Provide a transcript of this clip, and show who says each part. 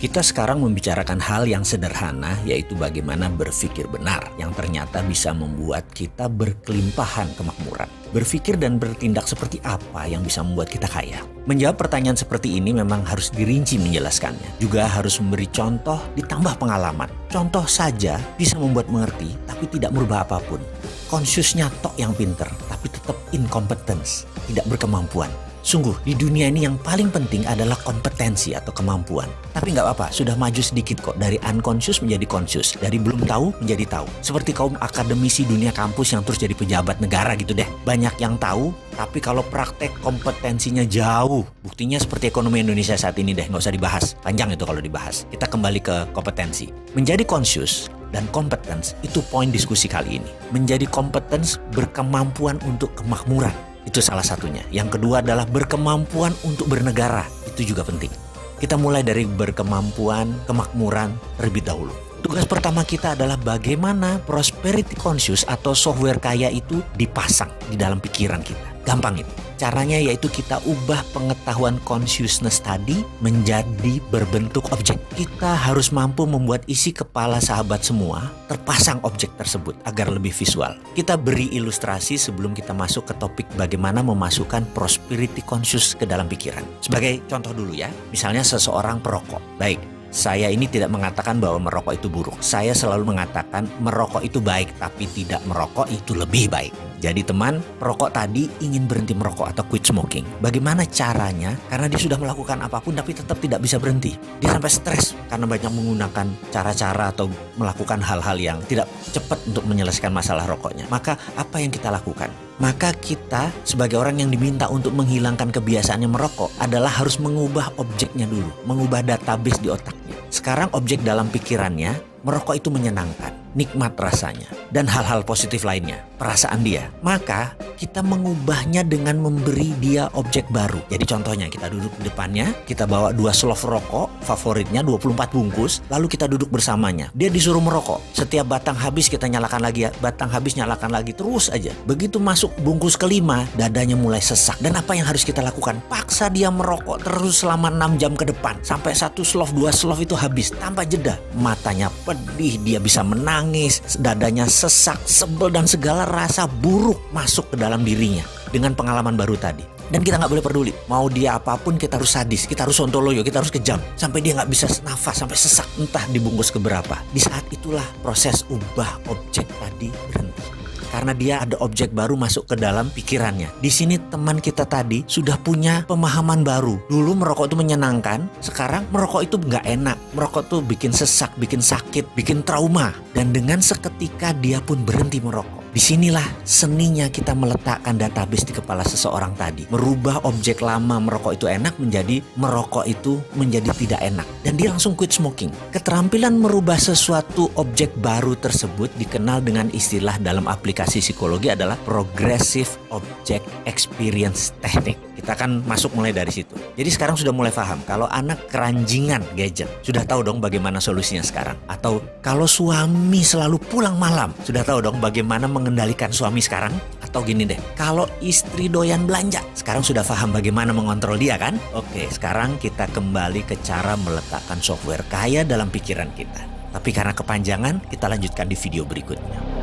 Speaker 1: Kita sekarang membicarakan hal yang sederhana, yaitu bagaimana berpikir benar, yang ternyata bisa membuat kita berkelimpahan kemakmuran. Berpikir dan bertindak seperti apa yang bisa membuat kita kaya? Menjawab pertanyaan seperti ini memang harus dirinci menjelaskannya. Juga harus memberi contoh ditambah pengalaman. Contoh saja bisa membuat mengerti, tapi tidak merubah apapun. Konsiusnya tok yang pinter, tapi tetap incompetence, tidak berkemampuan. Sungguh, di dunia ini yang paling penting adalah kompetensi atau kemampuan. Tapi nggak apa-apa, sudah maju sedikit kok. Dari unconscious menjadi conscious. Dari belum tahu menjadi tahu. Seperti kaum akademisi dunia kampus yang terus jadi pejabat negara gitu deh. Banyak yang tahu, tapi kalau praktek kompetensinya jauh. Buktinya seperti ekonomi Indonesia saat ini deh, nggak usah dibahas. Panjang itu kalau dibahas. Kita kembali ke kompetensi. Menjadi conscious dan competence itu poin diskusi kali ini. Menjadi competence berkemampuan untuk kemakmuran. Itu salah satunya. Yang kedua adalah berkemampuan untuk bernegara. Itu juga penting. Kita mulai dari berkemampuan, kemakmuran terlebih dahulu. Tugas pertama kita adalah bagaimana prosperity conscious atau software kaya itu dipasang di dalam pikiran kita. Gampang itu. Caranya yaitu kita ubah pengetahuan consciousness tadi menjadi berbentuk objek. Kita harus mampu membuat isi kepala sahabat semua terpasang objek tersebut agar lebih visual. Kita beri ilustrasi sebelum kita masuk ke topik bagaimana memasukkan prosperity conscious ke dalam pikiran. Sebagai contoh dulu ya, misalnya seseorang perokok. Baik, saya ini tidak mengatakan bahwa merokok itu buruk. Saya selalu mengatakan merokok itu baik, tapi tidak merokok itu lebih baik. Jadi teman, perokok tadi ingin berhenti merokok atau quit smoking. Bagaimana caranya? Karena dia sudah melakukan apapun tapi tetap tidak bisa berhenti. Dia sampai stres karena banyak menggunakan cara-cara atau melakukan hal-hal yang tidak cepat untuk menyelesaikan masalah rokoknya. Maka apa yang kita lakukan? Maka kita sebagai orang yang diminta untuk menghilangkan kebiasaannya merokok adalah harus mengubah objeknya dulu. Mengubah database di otaknya. Sekarang objek dalam pikirannya, merokok itu menyenangkan, nikmat rasanya, dan hal-hal positif lainnya, perasaan dia. Maka kita mengubahnya dengan memberi dia objek baru. Jadi contohnya kita duduk di depannya, kita bawa 2 slof rokok, favoritnya 24 bungkus, lalu kita duduk bersamanya. Dia disuruh merokok. Setiap batang habis kita nyalakan lagi, batang habis nyalakan lagi, terus aja. Begitu masuk bungkus kelima, dadanya mulai sesak. Dan apa yang harus kita lakukan? Paksa dia merokok terus selama 6 jam ke depan. Sampai 1 slof, 2 slof itu habis, tanpa jeda. Matanya pedih, dia bisa menangis, dadanya sesak, sebel, dan segala rasa buruk masuk ke dalam dirinya dengan pengalaman baru tadi. Dan kita nggak boleh peduli, mau dia apapun kita harus sadis, kita harus sontoloyo, kita harus kejam sampai dia nggak bisa nafas, sampai sesak, entah dibungkus keberapa. Di saat itulah proses ubah objek tadi berhenti. Karena dia ada objek baru masuk ke dalam pikirannya. Di sini teman kita tadi sudah punya pemahaman baru. Dulu merokok itu menyenangkan, sekarang merokok itu nggak enak. Merokok tuh bikin sesak, bikin sakit, bikin trauma. Dan dengan seketika dia pun berhenti merokok. Disinilah seninya kita meletakkan database di kepala seseorang tadi. Merubah objek lama merokok itu enak menjadi merokok itu menjadi tidak enak. Dan dia langsung quit smoking. Keterampilan merubah sesuatu objek baru tersebut dikenal dengan istilah dalam aplikasi psikologi adalah Progressive Object Experience Technique. Kita akan masuk mulai dari situ. Jadi sekarang sudah mulai paham kalau anak keranjingan gadget. Sudah tahu dong bagaimana solusinya sekarang. Atau kalau suami selalu pulang malam. Sudah tahu dong bagaimana mengendalikan suami sekarang. Atau gini deh, kalau istri doyan belanja. Sekarang sudah paham bagaimana mengontrol dia kan? Oke, sekarang kita kembali ke cara meletakkan software kaya dalam pikiran kita. Tapi karena kepanjangan, kita lanjutkan di video berikutnya.